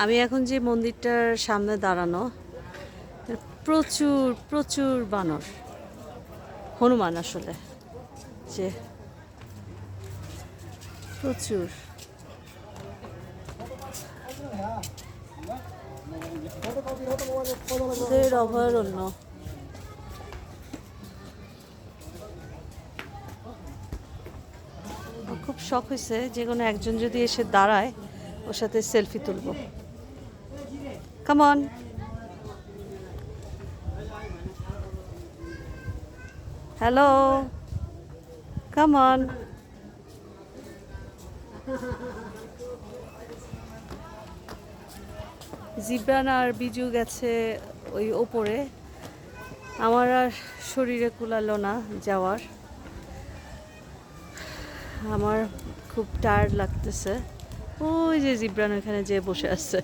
আমি এখন যে মন্দিরটার সামনে দাঁড়ানো, প্রচুর প্রচুর বানর, হনুমান আসলে, যে প্রচুর ওদের অভয়ারণ্য। আমার খুব শখ হয়েছে যে কোনো একজন যদি এসে দাঁড়ায় ওর সাথে সেলফি তুলবো। Come on. Hello, come on. Jibran আর বিজু গেছে ওই ওপরে, আমার আর শরীরে কুলালো না যাওয়ার, আমার খুব টায়ার্ড লাগতেছে। ওই যে জিব্রান ওখানে যেয়ে বসে আছে।